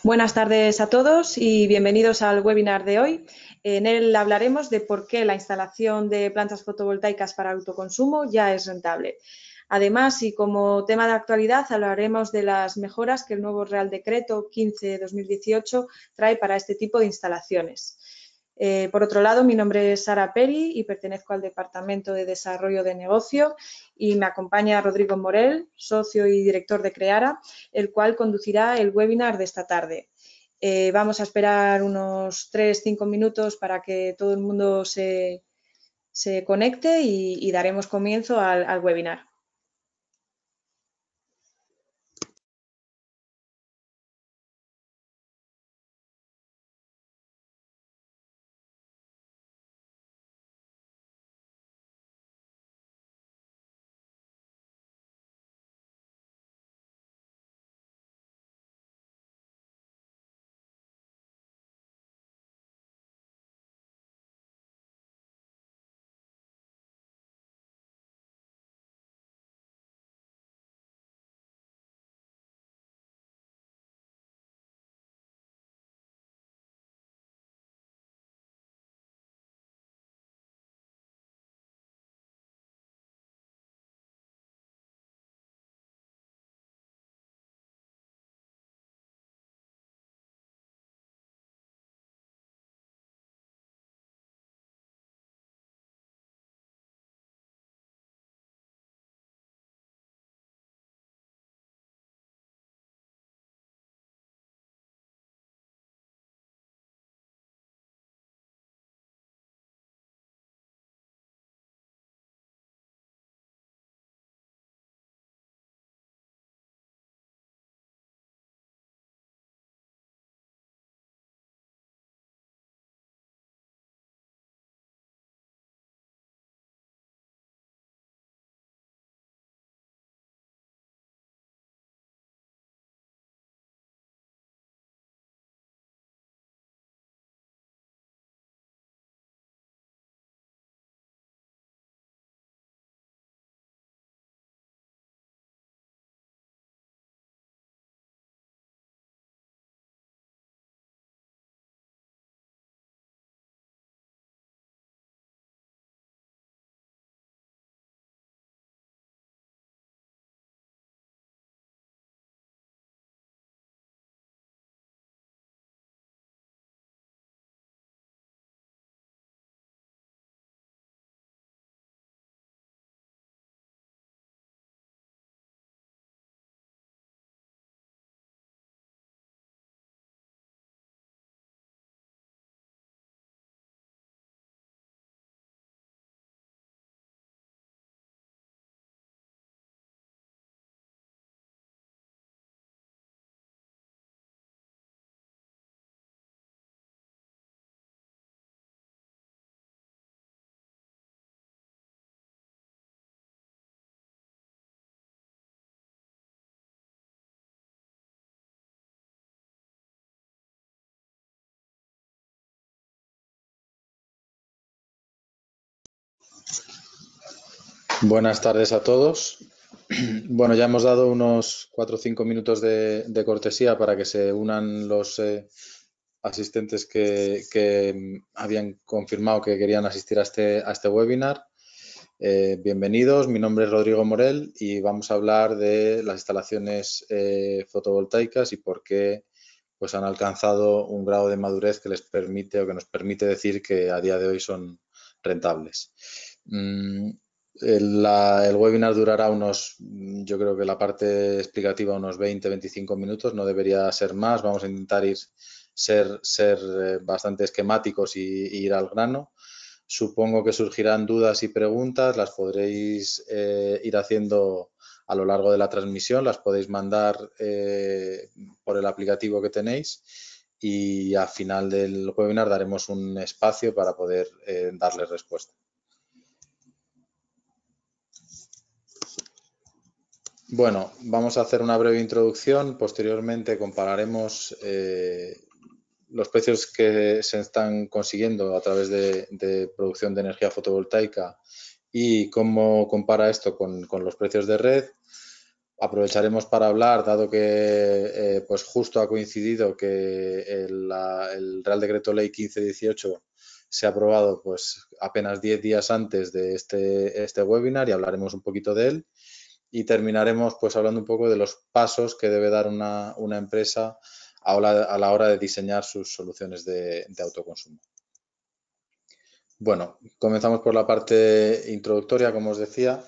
Buenas tardes a todos y bienvenidos al webinar de hoy. En él hablaremos de por qué la instalación de plantas fotovoltaicas para autoconsumo ya es rentable. Además, y como tema de actualidad, hablaremos de las mejoras que el nuevo Real Decreto 15/2018 trae para este tipo de instalaciones. Por otro lado, mi nombre es Sara Peri y pertenezco al Departamento de Desarrollo de Negocio y me acompaña Rodrigo Morel, socio y director de Creara, el cual conducirá el webinar de esta tarde. Vamos a esperar unos 3-5 minutos para que todo el mundo se conecte y daremos comienzo al webinar. Buenas tardes a todos. Bueno, ya hemos dado unos 4 o 5 minutos de cortesía para que se unan los asistentes que habían confirmado que querían asistir a este webinar. Bienvenidos, mi nombre es Rodrigo Morel y vamos a hablar de las instalaciones fotovoltaicas y por qué pues, han alcanzado un grado de madurez que les permite o que nos permite decir que a día de hoy son rentables. El webinar durará yo creo que la parte explicativa unos 20-25 minutos, no debería ser más. Vamos a intentar ser bastante esquemáticos y ir al grano. Supongo que surgirán dudas y preguntas, las podréis ir haciendo a lo largo de la transmisión, las podéis mandar por el aplicativo que tenéis y al final del webinar daremos un espacio para poder darles respuesta. Bueno, vamos a hacer una breve introducción, posteriormente compararemos los precios que se están consiguiendo a través de producción de energía fotovoltaica y cómo compara esto con los precios de red. aprovecharemos para hablar, dado que pues justo ha coincidido que el Real Decreto Ley 1518 se ha aprobado pues apenas 10 días antes de este webinar, y hablaremos un poquito de él, y terminaremos pues hablando un poco de los pasos que debe dar una empresa a la hora de diseñar sus soluciones de autoconsumo. Bueno, comenzamos por la parte introductoria, como os decía.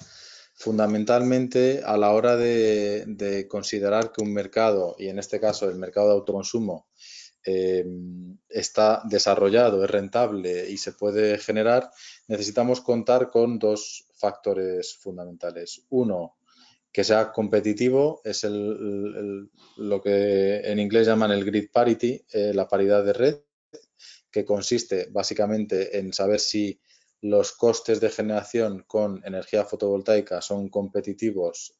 Fundamentalmente, a la hora de considerar que un mercado, y en este caso el mercado de autoconsumo, está desarrollado, es rentable y se puede generar, necesitamos contar con dos factores fundamentales. Uno, que sea competitivo, es lo que en inglés llaman el grid parity, la paridad de red, que consiste básicamente en saber si los costes de generación con energía fotovoltaica son competitivos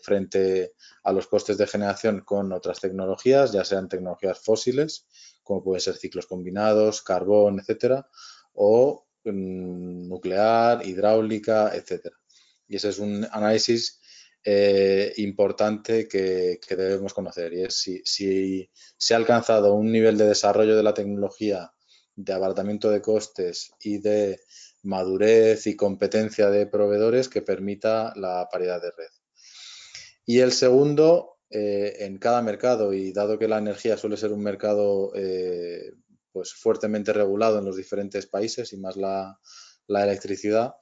frente a los costes de generación con otras tecnologías, ya sean tecnologías fósiles, como pueden ser ciclos combinados, carbón, etcétera, o nuclear, hidráulica, etcétera. Y ese es un análisis importante que debemos conocer, y es si se ha alcanzado un nivel de desarrollo de la tecnología, de abaratamiento de costes y de madurez y competencia de proveedores que permita la paridad de red. Y el segundo, en cada mercado, y dado que la energía suele ser un mercado pues fuertemente regulado en los diferentes países, y más la electricidad,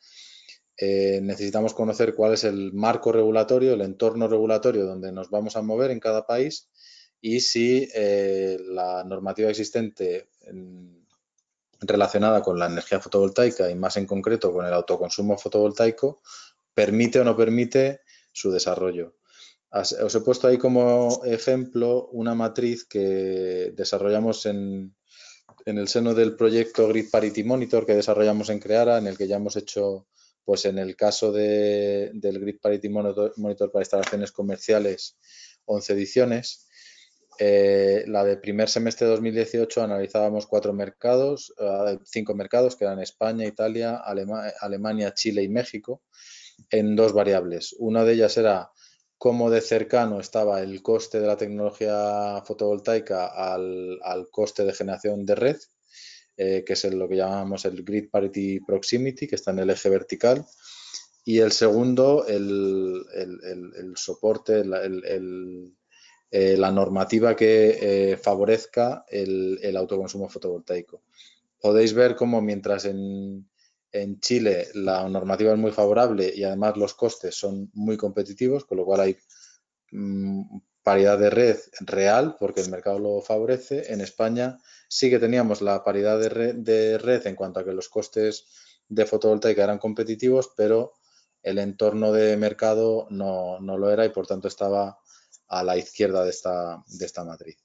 necesitamos conocer cuál es el marco regulatorio, el entorno regulatorio donde nos vamos a mover en cada país, y si la normativa existente relacionada con la energía fotovoltaica, y más en concreto con el autoconsumo fotovoltaico, permite o no permite su desarrollo. Os he puesto ahí como ejemplo una matriz que desarrollamos en el seno del proyecto Grid Parity Monitor que desarrollamos en Creara, en el que ya hemos hecho, pues en el caso del Grid Parity Monitor para instalaciones comerciales, 11 ediciones. La de primer semestre de 2018 analizábamos 5 mercados, que eran España, Italia, Alemania, Chile y México, en 2 variables. Una de ellas era cómo de cercano estaba el coste de la tecnología fotovoltaica al coste de generación de red, que es lo que llamamos el Grid Parity Proximity, que está en el eje vertical. Y el segundo, el soporte, la normativa que favorezca el autoconsumo fotovoltaico. Podéis ver cómo mientras en Chile la normativa es muy favorable y además los costes son muy competitivos, con lo cual hay paridad de red real porque el mercado lo favorece. En España sí que teníamos la paridad de red en cuanto a que los costes de fotovoltaica eran competitivos, pero el entorno de mercado no lo era, y por tanto estaba a la izquierda de esta matriz.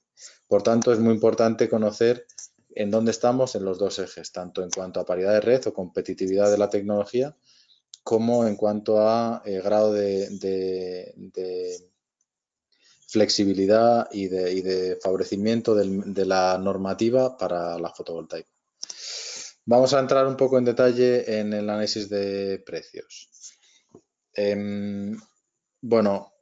Por tanto, es muy importante conocer en dónde estamos en los dos ejes, tanto en cuanto a paridad de red o competitividad de la tecnología, como en cuanto a grado de flexibilidad y de favorecimiento de la normativa para la fotovoltaica. Vamos a entrar un poco en detalle en el análisis de precios. Bueno,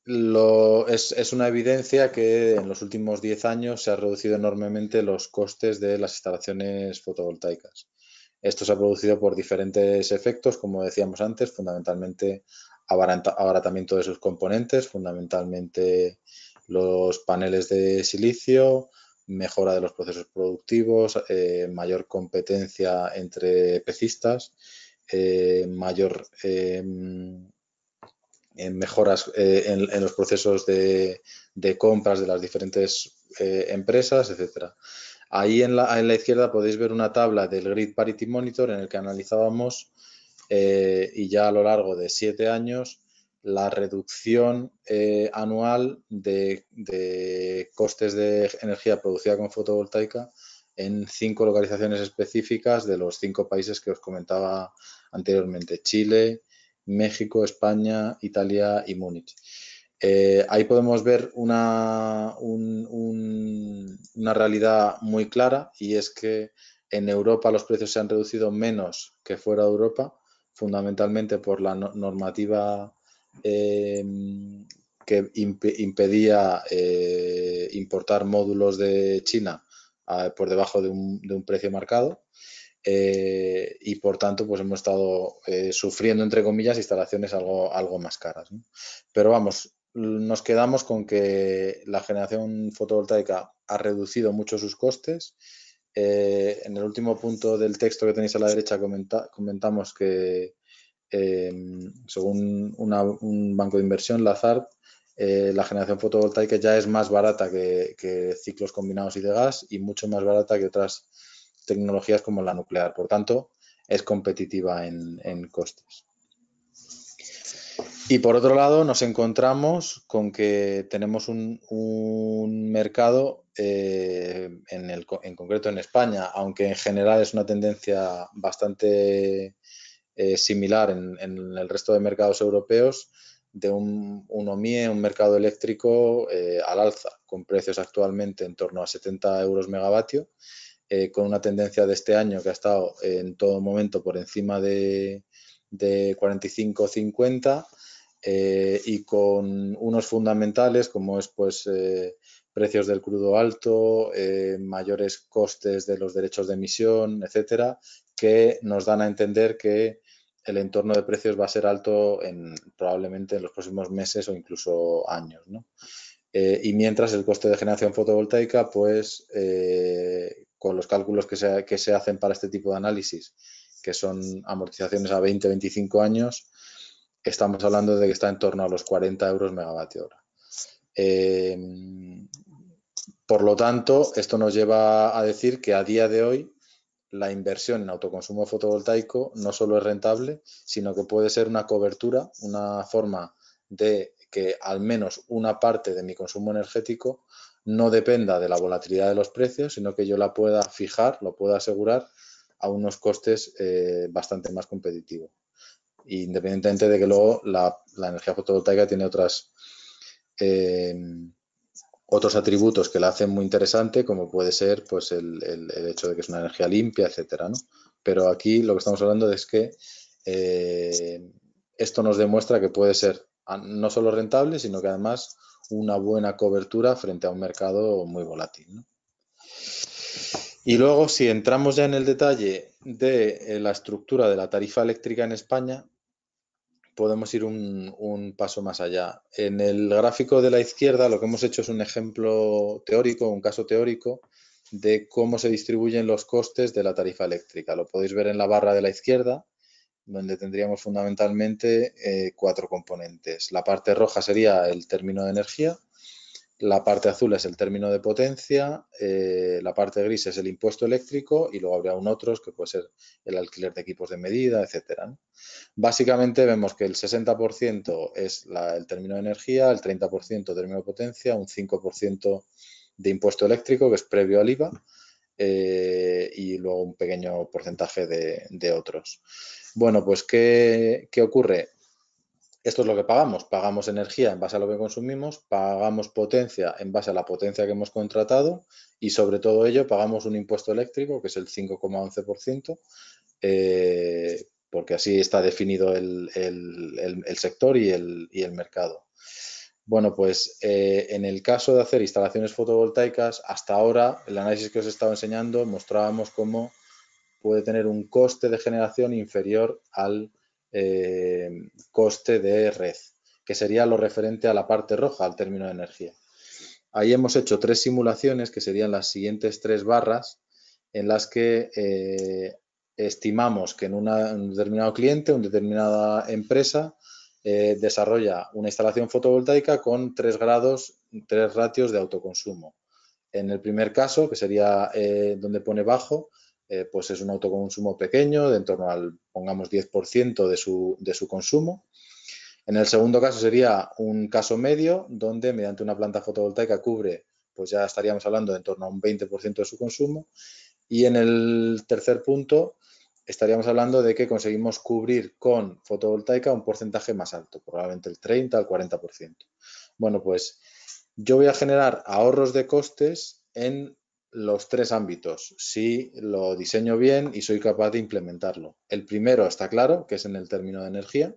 es una evidencia que en los últimos 10 años se han reducido enormemente los costes de las instalaciones fotovoltaicas. Esto se ha producido por diferentes efectos, como decíamos antes, fundamentalmente abaratamiento de sus componentes, fundamentalmente los paneles de silicio, mejora de los procesos productivos, mayor competencia entre pecistas, mayor mejoras en los procesos de compras de las diferentes empresas, etcétera. Ahí en la izquierda podéis ver una tabla del Grid Parity Monitor en el que analizábamos y ya a lo largo de 7 años la reducción anual de costes de energía producida con fotovoltaica en 5 localizaciones específicas de los 5 países que os comentaba anteriormente: Chile, México, España, Italia y Múnich. Ahí podemos ver una realidad muy clara, y es que en Europa los precios se han reducido menos que fuera de Europa, fundamentalmente por la normativa que impedía importar módulos de China por debajo de un precio marcado. Y por tanto pues hemos estado sufriendo, entre comillas, instalaciones algo más caras, ¿no? Pero vamos, nos quedamos con que la generación fotovoltaica ha reducido mucho sus costes. En el último punto del texto que tenéis a la derecha comentamos que según un banco de inversión, Lazard, la generación fotovoltaica ya es más barata que ciclos combinados y de gas y mucho más barata que otras tecnologías como la nuclear. Por tanto, es competitiva en costes. Y por otro lado, nos encontramos con que tenemos un mercado, en concreto en España, aunque en general es una tendencia bastante similar en el resto de mercados europeos, de un OMIE, un mercado eléctrico al alza, con precios actualmente en torno a 70 euros megavatio, con una tendencia de este año que ha estado en todo momento por encima de 45 o 50, y con unos fundamentales como es pues precios del crudo alto, mayores costes de los derechos de emisión, etcétera, que nos dan a entender que el entorno de precios va a ser alto probablemente en los próximos meses o incluso años, ¿no? Y mientras el coste de generación fotovoltaica, pues con los cálculos que se hacen para este tipo de análisis, que son amortizaciones a 20-25 años, estamos hablando de que está en torno a los 40 euros megavatio hora. Por lo tanto, esto nos lleva a decir que a día de hoy la inversión en autoconsumo fotovoltaico no solo es rentable, sino que puede ser una cobertura, una forma de que al menos una parte de mi consumo energético no dependa de la volatilidad de los precios, sino que yo la pueda fijar, lo pueda asegurar a unos costes bastante más competitivos. Independientemente de que luego la energía fotovoltaica tiene otros atributos que la hacen muy interesante, como puede ser pues el hecho de que es una energía limpia, etcétera, ¿no? Pero aquí lo que estamos hablando es que esto nos demuestra que puede ser no solo rentable, sino que además una buena cobertura frente a un mercado muy volátil, ¿no? Y luego, si entramos ya en el detalle de la estructura de la tarifa eléctrica en España, podemos ir un paso más allá. En el gráfico de la izquierda lo que hemos hecho es un ejemplo teórico, un caso teórico de cómo se distribuyen los costes de la tarifa eléctrica. Lo podéis ver en la barra de la izquierda, donde tendríamos fundamentalmente 4 componentes. La parte roja sería el término de energía, la parte azul es el término de potencia, la parte gris es el impuesto eléctrico y luego habría otros que puede ser el alquiler de equipos de medida, etcétera, ¿no? Básicamente vemos que el 60% es el término de energía, el 30% término de potencia, un 5% de impuesto eléctrico, que es previo al IVA, y luego un pequeño porcentaje de otros. Bueno, pues ¿qué ocurre? Esto es lo que pagamos. Pagamos energía en base a lo que consumimos, pagamos potencia en base a la potencia que hemos contratado y sobre todo ello pagamos un impuesto eléctrico que es el 5,11%, porque así está definido el sector y el mercado. Bueno, pues en el caso de hacer instalaciones fotovoltaicas, hasta ahora el análisis que os he estado enseñando mostrábamos cómo puede tener un coste de generación inferior al coste de red, que sería lo referente a la parte roja, al término de energía. Ahí hemos hecho 3 simulaciones, que serían las siguientes 3 barras, en las que estimamos que en un determinado cliente, una determinada empresa, desarrolla una instalación fotovoltaica con 3 ratios de autoconsumo. En el primer caso, que sería donde pone bajo, pues es un autoconsumo pequeño, de en torno al, pongamos, 10% de su consumo. En el segundo caso sería un caso medio, donde mediante una planta fotovoltaica cubre, pues ya estaríamos hablando de en torno a un 20% de su consumo. Y en el tercer punto estaríamos hablando de que conseguimos cubrir con fotovoltaica un porcentaje más alto, probablemente el 30 al 40%. Bueno, pues yo voy a generar ahorros de costes en los 3 ámbitos, si lo diseño bien y soy capaz de implementarlo. El primero está claro, que es en el término de energía.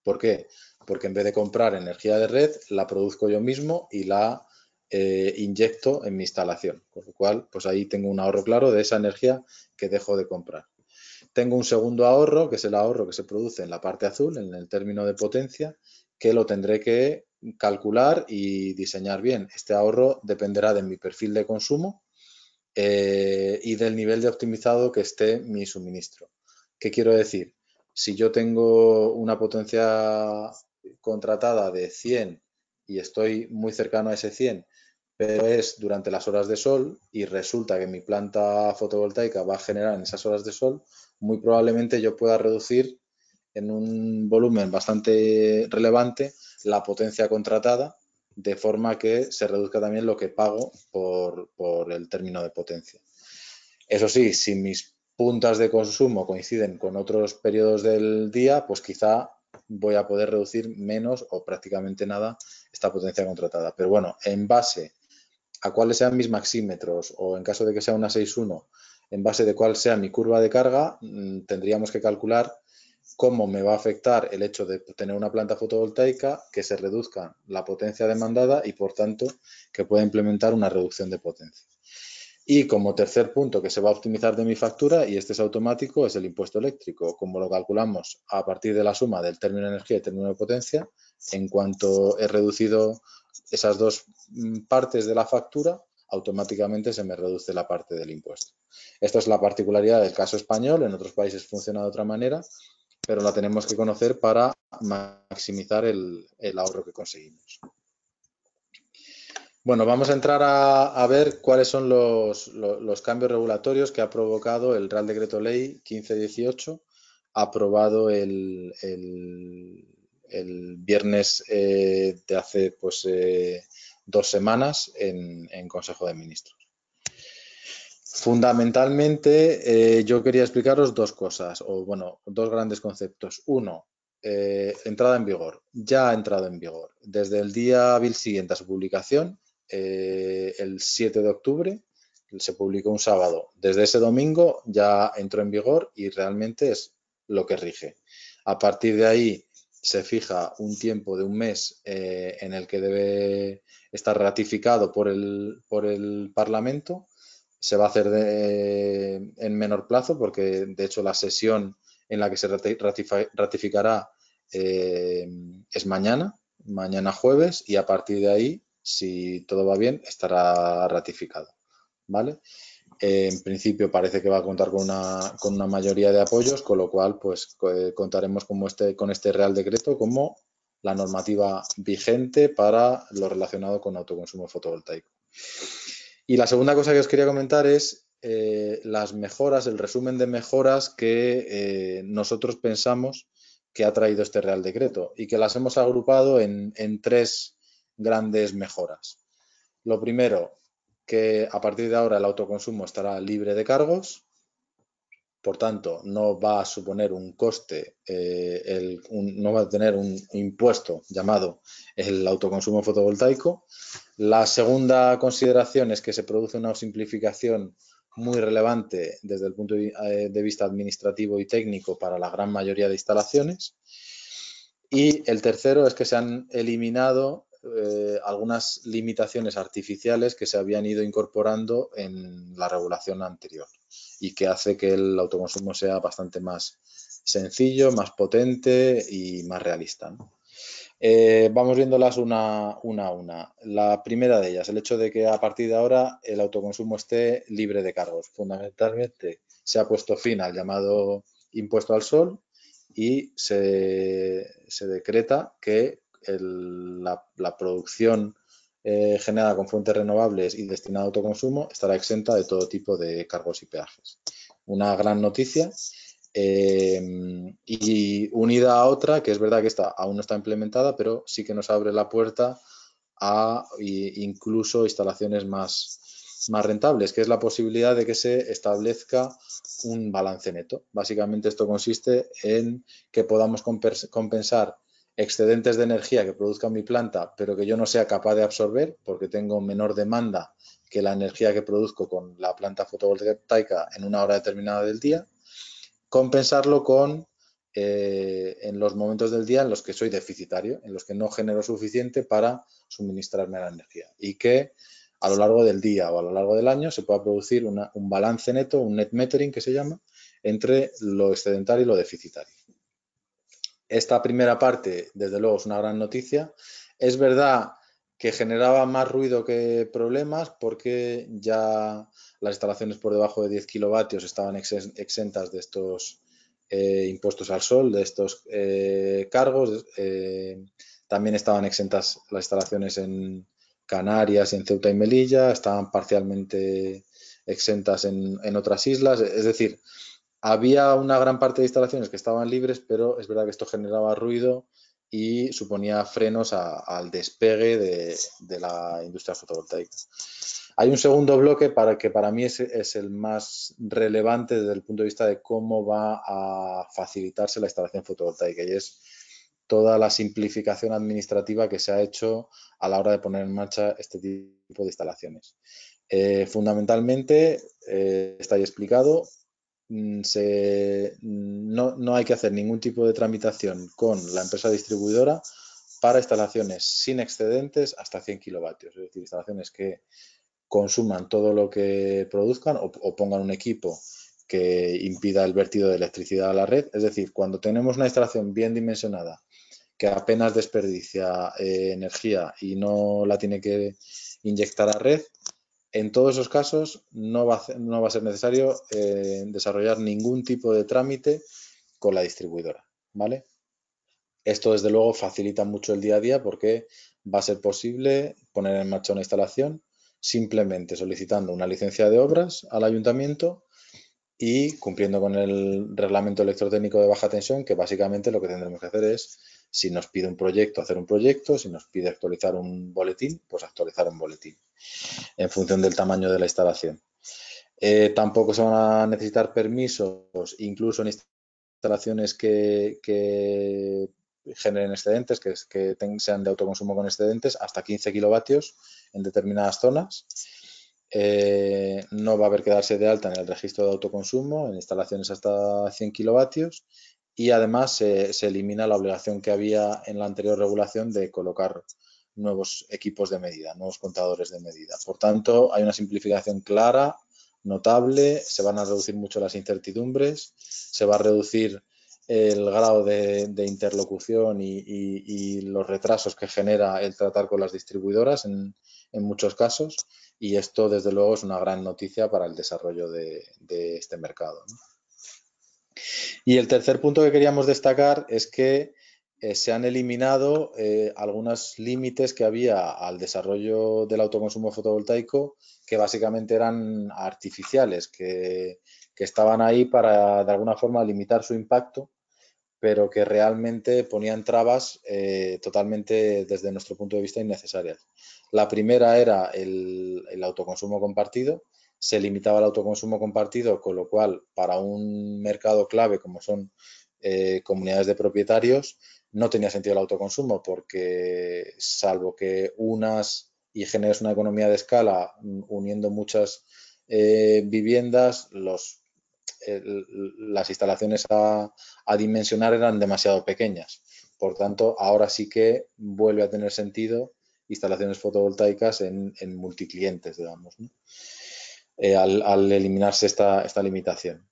¿Por qué? porque en vez de comprar energía de red, la produzco yo mismo y la inyecto en mi instalación, con lo cual pues ahí tengo un ahorro claro de esa energía que dejo de comprar. Tengo un segundo ahorro, que es el ahorro que se produce en la parte azul, en el término de potencia, que lo tendré que calcular y diseñar bien. Este ahorro dependerá de mi perfil de consumo y del nivel de optimizado que esté mi suministro. ¿Qué quiero decir? Si yo tengo una potencia contratada de 100 y estoy muy cercano a ese 100, pero es durante las horas de sol y resulta que mi planta fotovoltaica va a generar en esas horas de sol, muy probablemente yo pueda reducir en un volumen bastante relevante la potencia contratada, de forma que se reduzca también lo que pago por el término de potencia. Eso sí, si mis puntas de consumo coinciden con otros periodos del día, pues quizá voy a poder reducir menos o prácticamente nada esta potencia contratada. Pero bueno, en base a cuáles sean mis maxímetros o en caso de que sea una 6.1, en base de cuál sea mi curva de carga, tendríamos que calcular cómo me va a afectar el hecho de tener una planta fotovoltaica, que se reduzca la potencia demandada y, por tanto, que pueda implementar una reducción de potencia. Y como tercer punto que se va a optimizar de mi factura, y este es automático, es el impuesto eléctrico. Como lo calculamos a partir de la suma del término de energía y término de potencia, en cuanto he reducido esas dos partes de la factura, automáticamente se me reduce la parte del impuesto. Esta es la particularidad del caso español, en otros países funciona de otra manera, pero la tenemos que conocer para maximizar el ahorro que conseguimos. Bueno, vamos a entrar a ver cuáles son los cambios regulatorios que ha provocado el Real Decreto Ley 1518, aprobado el viernes de hace pues, 2 semanas en Consejo de Ministros. Fundamentalmente, yo quería explicaros dos cosas, o bueno, dos grandes conceptos. Uno, entrada en vigor. Ya ha entrado en vigor. Desde el día hábil siguiente a su publicación, el 7 de octubre, se publicó un sábado. Desde ese domingo ya entró en vigor y realmente es lo que rige. A partir de ahí se fija un tiempo de un mes en el que debe estar ratificado por el Parlamento. Se va a hacer en menor plazo porque, de hecho, la sesión en la que se ratificará es mañana jueves, y a partir de ahí, si todo va bien, estará ratificado. ¿Vale? En principio parece que va a contar con una mayoría de apoyos, con lo cual pues contaremos con este Real Decreto como la normativa vigente para lo relacionado con autoconsumo fotovoltaico. Y la segunda cosa que os quería comentar es las mejoras, el resumen de mejoras que nosotros pensamos que ha traído este Real Decreto y que las hemos agrupado en 3 grandes mejoras. Lo primero, que a partir de ahora el autoconsumo estará libre de cargos, por tanto no va a suponer un coste, no va a tener un impuesto llamado el autoconsumo fotovoltaico. La segunda consideración es que se produce una simplificación muy relevante desde el punto de vista administrativo y técnico para la gran mayoría de instalaciones. Y el tercero es que se han eliminado algunas limitaciones artificiales que se habían ido incorporando en la regulación anterior y que hace que el autoconsumo sea bastante más sencillo, más potente y más realista, ¿no? Vamos viéndolas una a una. La primera de ellas, el hecho de que a partir de ahora el autoconsumo esté libre de cargos. Fundamentalmente se ha puesto fin al llamado impuesto al sol y se decreta que la producción generada con fuentes renovables y destinada a autoconsumo estará exenta de todo tipo de cargos y peajes. Una gran noticia. Y unida a otra, que es verdad que esta aún no está implementada, pero sí que nos abre la puerta a incluso instalaciones más rentables, que es la posibilidad de que se establezca un balance neto. Básicamente esto consiste en que podamos compensar excedentes de energía que produzca mi planta, pero que yo no sea capaz de absorber porque tengo menor demanda que la energía que produzco con la planta fotovoltaica en una hora determinada del día. Compensarlo con en los momentos del día en los que soy deficitario, en los que no genero suficiente para suministrarme la energía, y que a lo largo del día o a lo largo del año se pueda producir un balance neto, un net metering que se llama, entre lo excedentario y lo deficitario. Esta primera parte, desde luego, es una gran noticia. Es verdad que generaba más ruido que problemas porque ya las instalaciones por debajo de 10 kilovatios estaban exentas de estos impuestos al sol, de estos cargos. También estaban exentas las instalaciones en Canarias y en Ceuta y Melilla, estaban parcialmente exentas en otras islas. Es decir, había una gran parte de instalaciones que estaban libres, pero es verdad que esto generaba ruido y suponía frenos al despegue de la industria fotovoltaica. Hay un segundo bloque que para mí es el más relevante desde el punto de vista de cómo va a facilitarse la instalación fotovoltaica, y es toda la simplificación administrativa que se ha hecho a la hora de poner en marcha este tipo de instalaciones. Fundamentalmente, está ahí explicado, no hay que hacer ningún tipo de tramitación con la empresa distribuidora para instalaciones sin excedentes hasta 100 kilovatios, es decir, instalaciones que consuman todo lo que produzcan o pongan un equipo que impida el vertido de electricidad a la red. Es decir, cuando tenemos una instalación bien dimensionada que apenas desperdicia energía y no la tiene que inyectar a red, en todos esos casos no va a ser necesario desarrollar ningún tipo de trámite con la distribuidora, ¿vale? Esto, desde luego, facilita mucho el día a día porque va a ser posible poner en marcha una instalación simplemente solicitando una licencia de obras al ayuntamiento y cumpliendo con el reglamento electrotécnico de baja tensión, que básicamente lo que tendremos que hacer es, si nos pide un proyecto, hacer un proyecto, si nos pide actualizar un boletín, pues actualizar un boletín en función del tamaño de la instalación. Tampoco se van a necesitar permisos, incluso en instalaciones que generen excedentes, que sean de autoconsumo con excedentes, hasta 15 kilovatios en determinadas zonas. No va a haber que darse de alta en el registro de autoconsumo en instalaciones hasta 100 kilovatios, y además se elimina la obligación que había en la anterior regulación de colocar nuevos equipos de medida, nuevos contadores de medida. Por tanto, hay una simplificación clara, notable, se van a reducir mucho las incertidumbres, se va a reducir el grado de interlocución y los retrasos que genera el tratar con las distribuidoras en muchos casos, y esto, desde luego, es una gran noticia para el desarrollo de este mercado, ¿no? Y el tercer punto que queríamos destacar es que se han eliminado algunos límites que había al desarrollo del autoconsumo fotovoltaico, que básicamente eran artificiales, que estaban ahí para, de alguna forma, limitar su impacto, pero que realmente ponían trabas totalmente, desde nuestro punto de vista, innecesarias. La primera era el autoconsumo compartido. Se limitaba el autoconsumo compartido, con lo cual, para un mercado clave como son comunidades de propietarios, no tenía sentido el autoconsumo, porque salvo que unas y generes una economía de escala uniendo muchas viviendas, las instalaciones a dimensionar eran demasiado pequeñas. Por tanto, ahora sí que vuelve a tener sentido instalaciones fotovoltaicas en multiclientes, digamos, ¿no? Al eliminarse esta limitación.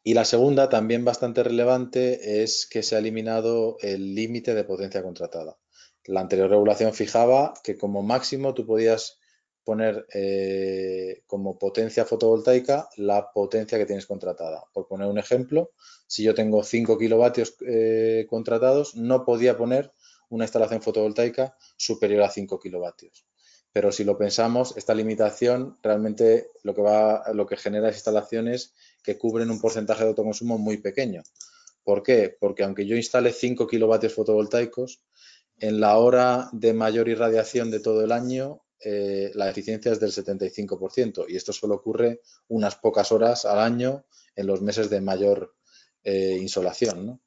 Y la segunda, también bastante relevante, es que se ha eliminado el límite de potencia contratada. La anterior regulación fijaba que como máximo tú podías poner como potencia fotovoltaica la potencia que tienes contratada. Por poner un ejemplo, si yo tengo 5 kilovatios contratados, no podía poner una instalación fotovoltaica superior a 5 kilovatios. Pero si lo pensamos, esta limitación realmente lo que genera es instalaciones que cubren un porcentaje de autoconsumo muy pequeño. ¿Por qué? Porque aunque yo instale 5 kilovatios fotovoltaicos, en la hora de mayor irradiación de todo el año, la eficiencia es del 75%, y esto solo ocurre unas pocas horas al año en los meses de mayor insolación, ¿no?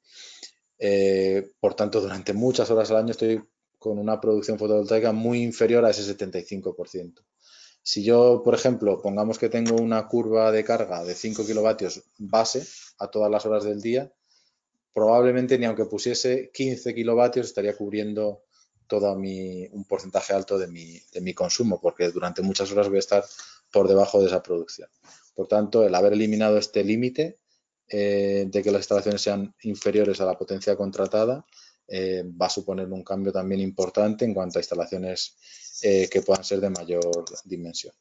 Por tanto, durante muchas horas al año estoy con una producción fotovoltaica muy inferior a ese 75%. Si yo, por ejemplo, pongamos que tengo una curva de carga de 5 kilovatios base a todas las horas del día, probablemente ni aunque pusiese 15 kilovatios estaría cubriendo un porcentaje alto de mi consumo, porque durante muchas horas voy a estar por debajo de esa producción. Por tanto, el haber eliminado este límite de que las instalaciones sean inferiores a la potencia contratada va a suponer un cambio también importante en cuanto a instalaciones que puedan ser de mayor dimensión.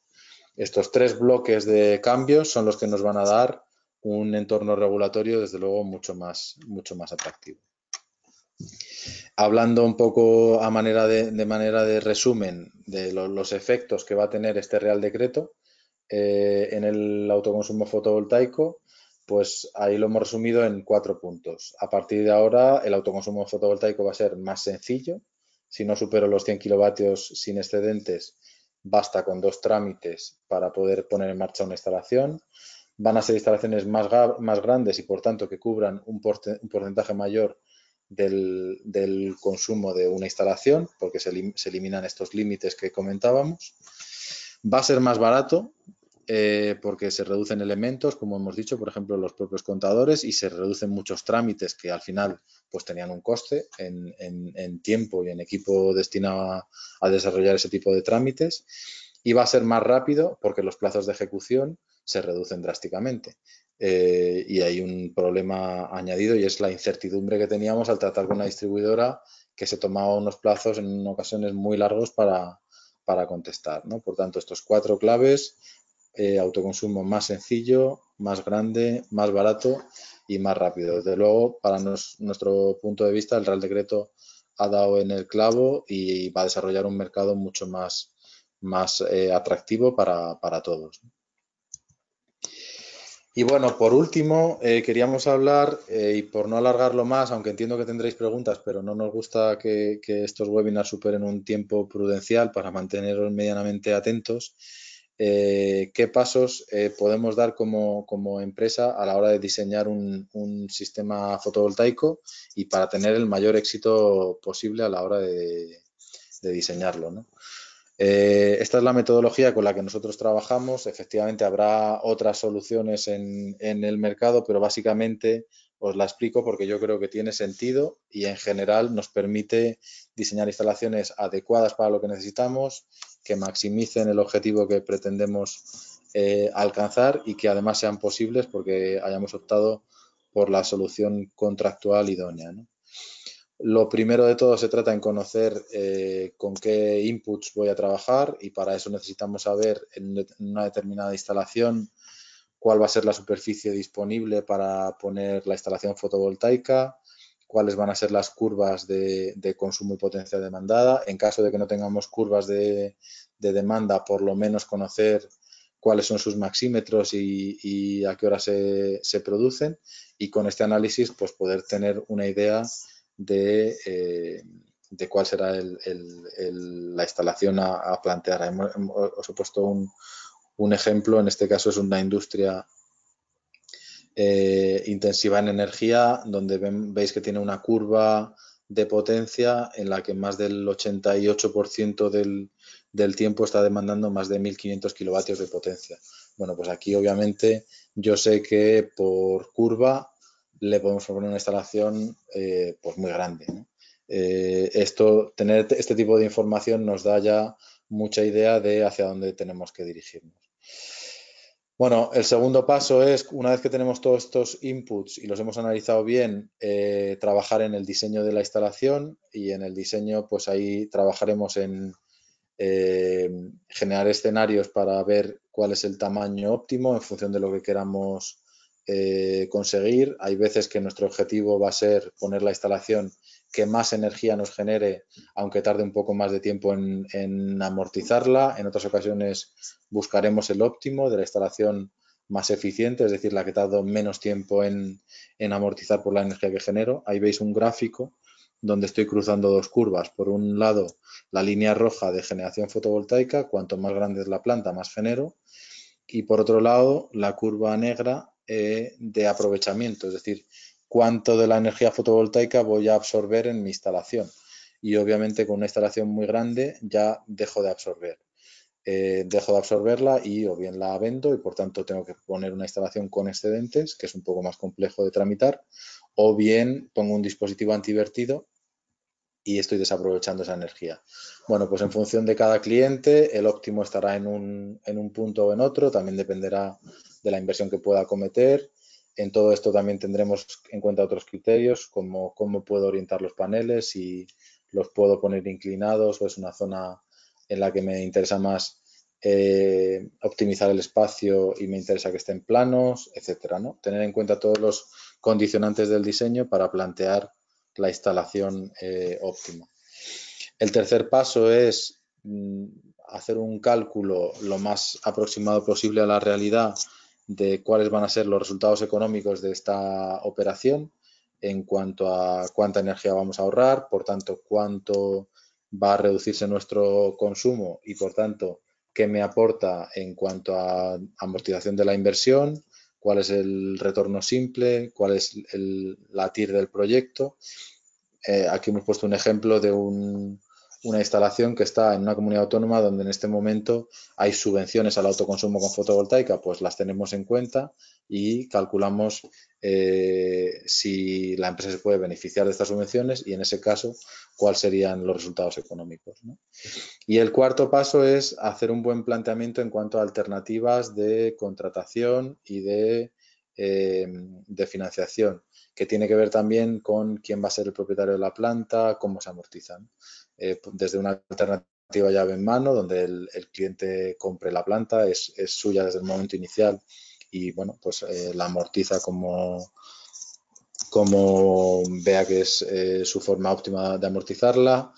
Estos 3 bloques de cambios son los que nos van a dar un entorno regulatorio, desde luego, mucho más atractivo. Hablando un poco de manera de resumen de los efectos que va a tener este Real Decreto en el autoconsumo fotovoltaico, pues ahí lo hemos resumido en 4 puntos. A partir de ahora, el autoconsumo fotovoltaico va a ser más sencillo. Si no supero los 100 kilovatios sin excedentes, basta con 2 trámites para poder poner en marcha una instalación. Van a ser instalaciones más grandes y, por tanto, que cubran un porcentaje mayor del consumo de una instalación, porque se eliminan estos límites que comentábamos. Va a ser más barato porque se reducen elementos, como hemos dicho, por ejemplo, los propios contadores, y se reducen muchos trámites que al final pues tenían un coste en tiempo y en equipo destinado a desarrollar ese tipo de trámites. Y va a ser más rápido porque los plazos de ejecución se reducen drásticamente. Y hay un problema añadido, y es la incertidumbre que teníamos al tratar con una distribuidora que se tomaba unos plazos en ocasiones muy largos para contestar, ¿no? Por tanto, estos 4 claves: autoconsumo más sencillo, más grande, más barato y más rápido. Desde luego, para nuestro punto de vista, el Real Decreto ha dado en el clavo y va a desarrollar un mercado mucho más atractivo para todos. Y bueno, por último, queríamos hablar, y por no alargarlo más, aunque entiendo que tendréis preguntas, pero no nos gusta que estos webinars superen un tiempo prudencial para manteneros medianamente atentos, qué pasos podemos dar como empresa a la hora de diseñar un sistema fotovoltaico y para tener el mayor éxito posible a la hora de diseñarlo, ¿no? Esta es la metodología con la que nosotros trabajamos. Efectivamente, habrá otras soluciones en el mercado, pero básicamente os la explico porque yo creo que tiene sentido y en general nos permite diseñar instalaciones adecuadas para lo que necesitamos, que maximicen el objetivo que pretendemos alcanzar y que además sean posibles porque hayamos optado por la solución contractual idónea, ¿no? Lo primero de todo se trata en conocer con qué inputs voy a trabajar, y para eso necesitamos saber en una determinada instalación cuál va a ser la superficie disponible para poner la instalación fotovoltaica, cuáles van a ser las curvas de consumo y potencia demandada. En caso de que no tengamos curvas de demanda, por lo menos conocer cuáles son sus maxímetros y a qué hora se producen, y con este análisis pues poder tener una idea de cuál será la instalación a plantear. Os he puesto un ejemplo, en este caso es una industria intensiva en energía, donde veis que tiene una curva de potencia en la que más del 88% del tiempo está demandando más de 1.500 kilovatios de potencia. Bueno, pues aquí obviamente yo sé que por curva le podemos proponer una instalación pues muy grande, ¿no? Tener este tipo de información nos da ya mucha idea de hacia dónde tenemos que dirigirnos. Bueno, el segundo paso es, una vez que tenemos todos estos inputs y los hemos analizado bien, trabajar en el diseño de la instalación, y en el diseño pues ahí trabajaremos en generar escenarios para ver cuál es el tamaño óptimo en función de lo que queramos conseguir. Hay veces que nuestro objetivo va a ser poner la instalación que más energía nos genere, aunque tarde un poco más de tiempo en amortizarla. En otras ocasiones buscaremos el óptimo de la instalación más eficiente, es decir, la que tarda menos tiempo en amortizar por la energía que genero. Ahí veis un gráfico donde estoy cruzando 2 curvas. Por un lado, la línea roja de generación fotovoltaica: cuanto más grande es la planta, más genero. Y por otro lado, la curva negra de aprovechamiento, es decir, cuánto de la energía fotovoltaica voy a absorber en mi instalación. Y obviamente con una instalación muy grande ya dejo de absorber. dejo de absorberla y o bien la vendo y por tanto tengo que poner una instalación con excedentes, que es un poco más complejo de tramitar, o bien pongo un dispositivo antivertido y estoy desaprovechando esa energía. Bueno, pues en función de cada cliente, el óptimo estará en un punto o en otro, también dependerá de la inversión que pueda cometer. En todo esto también tendremos en cuenta otros criterios, como cómo puedo orientar los paneles, si los puedo poner inclinados o es una zona en la que me interesa más optimizar el espacio y me interesa que estén planos, etcétera, ¿no? Tener en cuenta todos los condicionantes del diseño para plantear la instalación óptima. El tercer paso es hacer un cálculo lo más aproximado posible a la realidad de cuáles van a ser los resultados económicos de esta operación en cuanto a cuánta energía vamos a ahorrar, por tanto, cuánto va a reducirse nuestro consumo y, por tanto, qué me aporta en cuanto a amortización de la inversión, cuál es el retorno simple, cuál es la TIR del proyecto. Aquí hemos puesto un ejemplo de una instalación que está en una comunidad autónoma donde en este momento hay subvenciones al autoconsumo con fotovoltaica, pues las tenemos en cuenta y calculamos si la empresa se puede beneficiar de estas subvenciones y en ese caso cuáles serían los resultados económicos, ¿no? Y el cuarto paso es hacer un buen planteamiento en cuanto a alternativas de contratación y de financiación, que tiene que ver también con quién va a ser el propietario de la planta, cómo se amortizan. Desde una alternativa llave en mano, donde el cliente compre la planta, es suya desde el momento inicial y bueno, pues la amortiza como vea que es su forma óptima de amortizarla.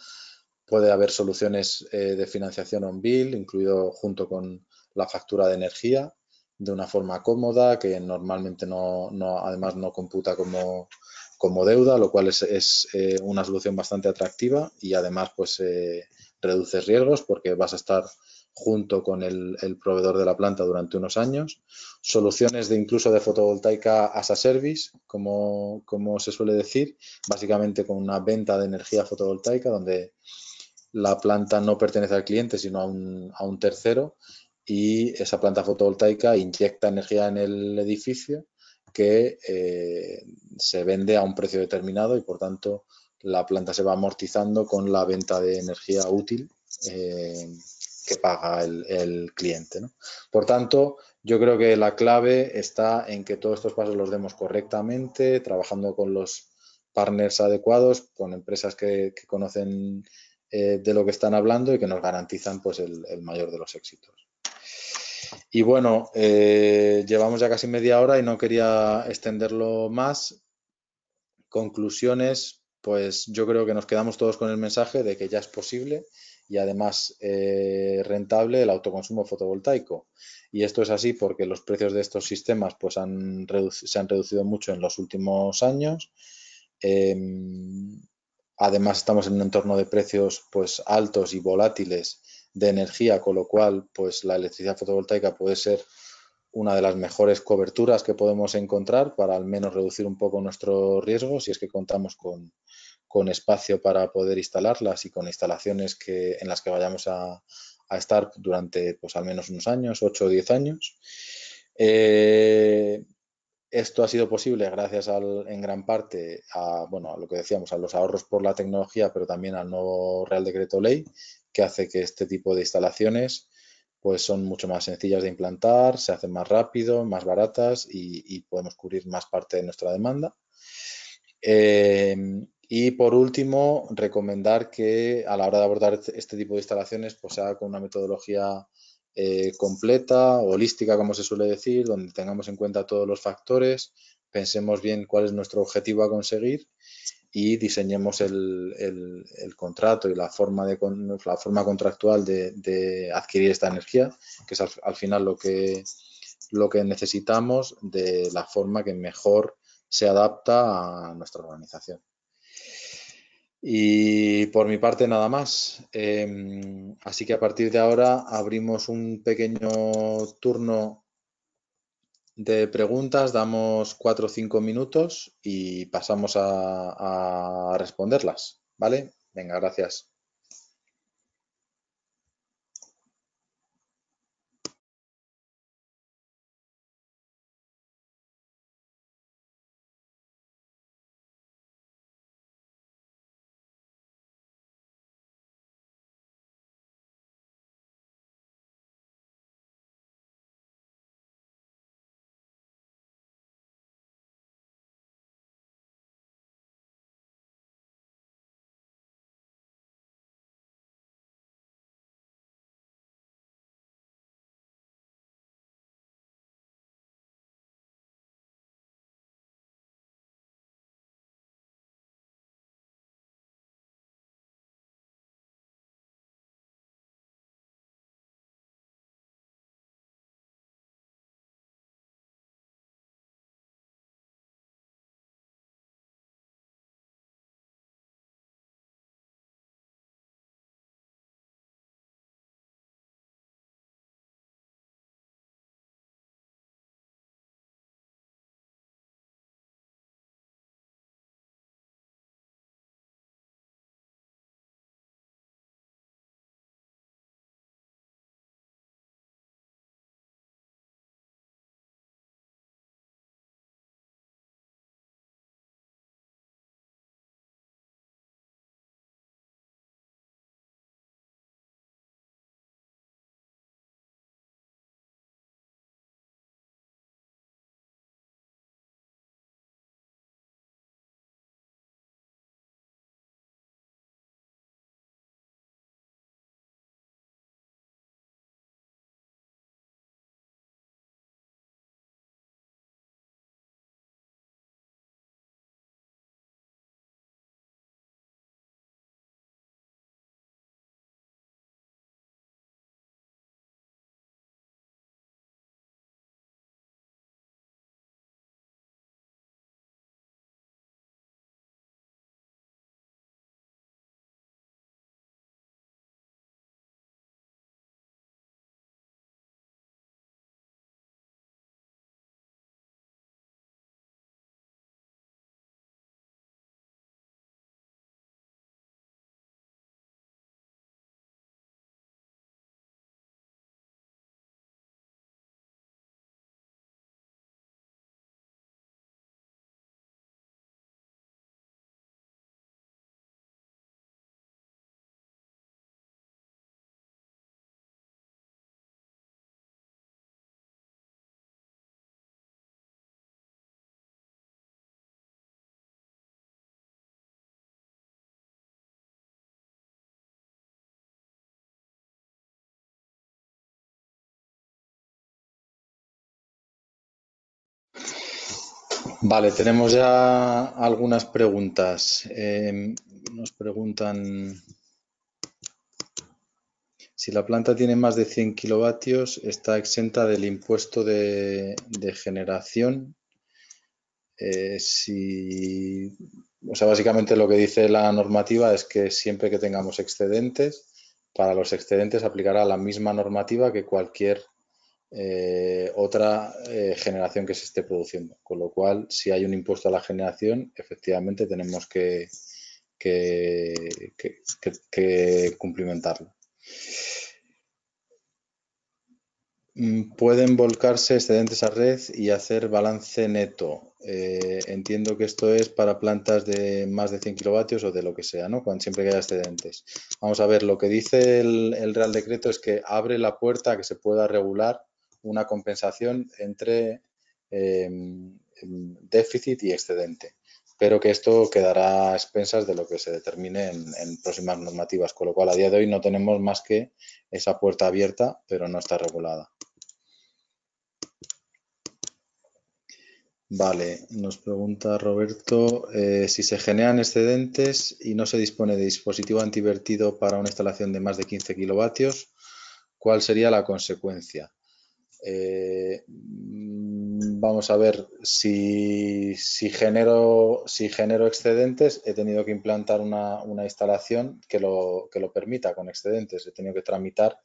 Puede haber soluciones de financiación on bill, incluido junto con la factura de energía, de una forma cómoda, que normalmente además no computa como deuda, lo cual es una solución bastante atractiva y además pues reduce riesgos porque vas a estar junto con el proveedor de la planta durante unos años. Soluciones incluso de fotovoltaica as a service, como se suele decir, básicamente con una venta de energía fotovoltaica donde la planta no pertenece al cliente, sino a un tercero, y esa planta fotovoltaica inyecta energía en el edificio que se vende a un precio determinado y, por tanto, la planta se va amortizando con la venta de energía útil que paga el cliente, ¿no? Por tanto, yo creo que la clave está en que todos estos pasos los demos correctamente, trabajando con los partners adecuados, con empresas que conocen de lo que están hablando y que nos garantizan pues el mayor de los éxitos. Y bueno, llevamos ya casi media hora y no quería extenderlo más. Conclusiones, pues yo creo que nos quedamos todos con el mensaje de que ya es posible y además rentable el autoconsumo fotovoltaico. Y esto es así porque los precios de estos sistemas pues se han reducido mucho en los últimos años. Además estamos en un entorno de precios pues altos y volátiles de energía, con lo cual pues la electricidad fotovoltaica puede ser una de las mejores coberturas que podemos encontrar para al menos reducir un poco nuestro riesgo si es que contamos con espacio para poder instalarlas y con instalaciones en las que vayamos a estar durante pues al menos unos años, 8 o 10 años. Esto ha sido posible gracias en gran parte a lo que decíamos, a los ahorros por la tecnología, pero también al nuevo Real Decreto Ley, que hace que este tipo de instalaciones pues son mucho más sencillas de implantar, se hacen más rápido, más baratas y podemos cubrir más parte de nuestra demanda. Y por último, recomendar que a la hora de abordar este tipo de instalaciones pues se haga con una metodología completa, holística, como se suele decir, donde tengamos en cuenta todos los factores, pensemos bien cuál es nuestro objetivo a conseguir y diseñemos el contrato y la forma contractual de adquirir esta energía, que es al final lo que necesitamos de la forma que mejor se adapta a nuestra organización. Y por mi parte nada más. Así que a partir de ahora abrimos un pequeño turno de preguntas, damos 4 o 5 minutos y pasamos a responderlas, ¿vale? Venga, gracias. Vale, tenemos ya algunas preguntas. Nos preguntan si la planta tiene más de 100 kilovatios, está exenta del impuesto de generación. O sea, básicamente lo que dice la normativa es que siempre que tengamos excedentes, para los excedentes aplicará la misma normativa que cualquier otra generación que se esté produciendo. Con lo cual, si hay un impuesto a la generación, efectivamente tenemos que cumplimentarlo. Pueden volcarse excedentes a red y hacer balance neto. Entiendo que esto es para plantas de más de 100 kilovatios o de lo que sea, ¿no? Siempre que haya excedentes. Vamos a ver, lo que dice el Real Decreto es que abre la puerta a que se pueda regular una compensación entre déficit y excedente, pero que esto quedará a expensas de lo que se determine en próximas normativas, con lo cual a día de hoy no tenemos más que esa puerta abierta, pero no está regulada. Vale, nos pregunta Roberto, si se generan excedentes y no se dispone de dispositivo antivertido para una instalación de más de 15 kilovatios, ¿cuál sería la consecuencia? Vamos a ver, si genero excedentes, he tenido que implantar una instalación que lo permita con excedentes, he tenido que tramitar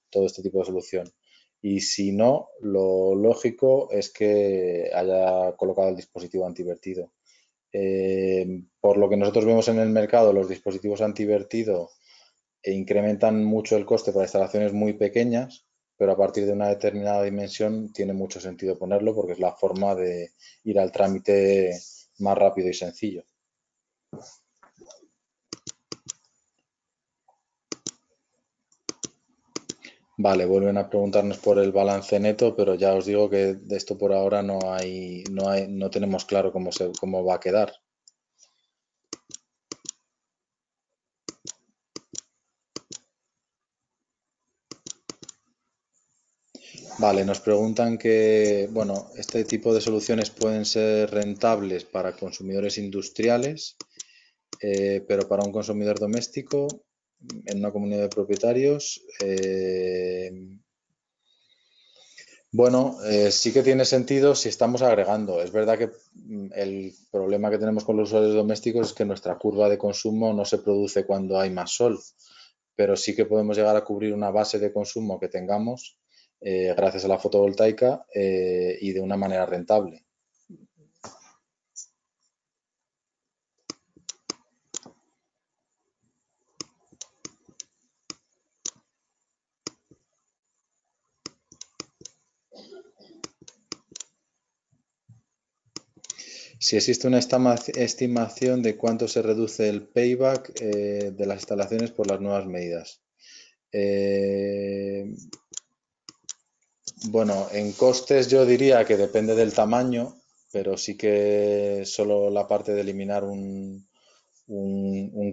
todo este tipo de solución. Y si no, lo lógico es que haya colocado el dispositivo antivertido. Por lo que nosotros vemos en el mercado, los dispositivos antivertido incrementan mucho el coste para instalaciones muy pequeñas, pero a partir de una determinada dimensión tiene mucho sentido ponerlo porque es la forma de ir al trámite más rápido y sencillo. Vale, vuelven a preguntarnos por el balance neto, pero ya os digo que de esto por ahora no tenemos claro cómo va a quedar. Vale, nos preguntan que, bueno, este tipo de soluciones pueden ser rentables para consumidores industriales, pero para un consumidor doméstico, en una comunidad de propietarios, bueno, sí que tiene sentido si estamos agregando. Es verdad que el problema que tenemos con los usuarios domésticos es que nuestra curva de consumo no se produce cuando hay más sol, pero sí que podemos llegar a cubrir una base de consumo que tengamos gracias a la fotovoltaica y de una manera rentable. Si existe una estimación de cuánto se reduce el payback de las instalaciones por las nuevas medidas. Bueno, en costes yo diría que depende del tamaño, pero sí que solo la parte de eliminar un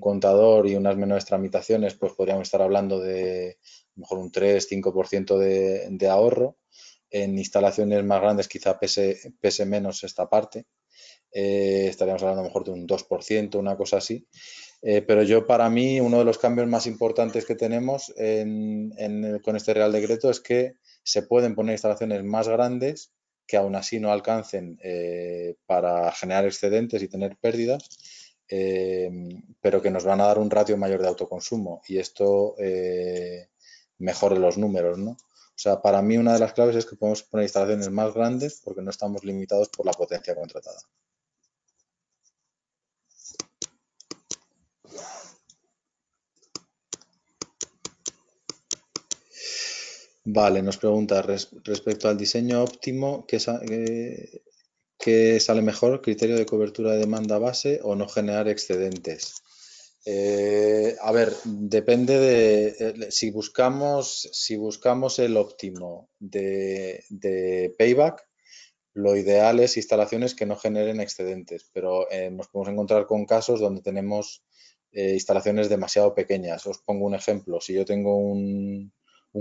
contador y unas menores tramitaciones, pues podríamos estar hablando de a lo mejor un 3-5% de ahorro. En instalaciones más grandes quizá pese menos esta parte. Estaríamos hablando a lo mejor de un 2%, una cosa así. Pero yo, para mí, uno de los cambios más importantes que tenemos con este Real Decreto es que se pueden poner instalaciones más grandes que aún así no alcancen para generar excedentes y tener pérdidas, pero que nos van a dar un ratio mayor de autoconsumo y esto mejore los números, ¿no? O sea, para mí una de las claves es que podemos poner instalaciones más grandes porque no estamos limitados por la potencia contratada. Vale, nos pregunta respecto al diseño óptimo, ¿qué sale mejor? ¿Criterio de cobertura de demanda base o no generar excedentes? A ver, depende si buscamos el óptimo de payback, lo ideal es instalaciones que no generen excedentes, pero nos podemos encontrar con casos donde tenemos instalaciones demasiado pequeñas. Os pongo un ejemplo. Si yo tengo un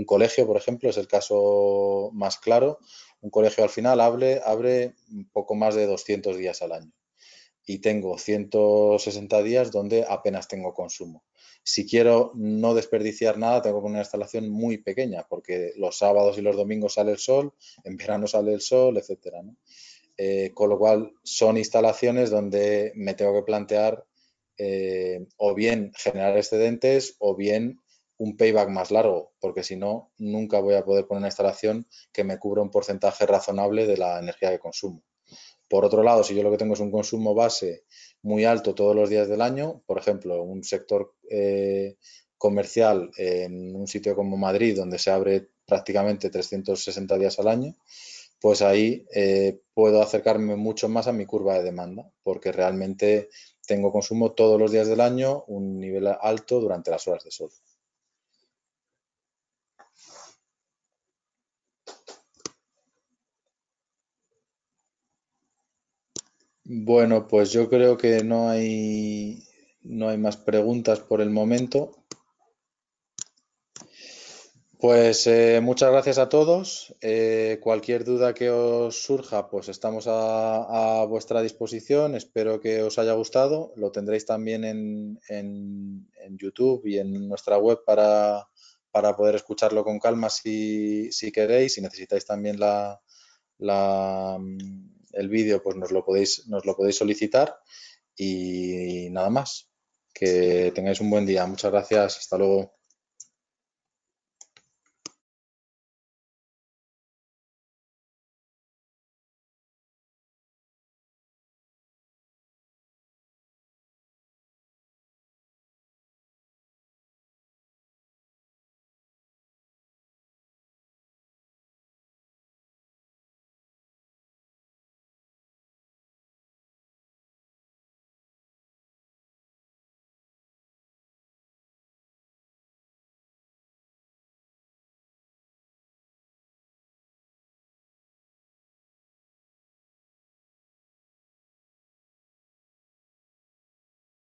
colegio, por ejemplo, es el caso más claro. un colegio al final abre un poco más de 200 días al año y tengo 160 días donde apenas tengo consumo. Si quiero no desperdiciar nada, tengo que poner una instalación muy pequeña, porque los sábados y los domingos sale el sol, en verano sale el sol, etcétera, ¿no? Con lo cual son instalaciones donde me tengo que plantear o bien generar excedentes o bien un payback más largo, porque si no, nunca voy a poder poner una instalación que me cubra un porcentaje razonable de la energía que consumo. Por otro lado, si yo lo que tengo es un consumo base muy alto todos los días del año, por ejemplo, un sector comercial en un sitio como Madrid, donde se abre prácticamente 360 días al año, pues ahí puedo acercarme mucho más a mi curva de demanda, porque realmente tengo consumo todos los días del año, un nivel alto durante las horas de sol. Bueno, pues yo creo que no hay más preguntas por el momento. Pues muchas gracias a todos. Cualquier duda que os surja, pues estamos a vuestra disposición. Espero que os haya gustado. Lo tendréis también en YouTube y en nuestra web para poder escucharlo con calma si queréis. Si necesitáis también el vídeo, pues nos lo podéis solicitar. Y nada más. Que tengáis un buen día. Muchas gracias. Hasta luego.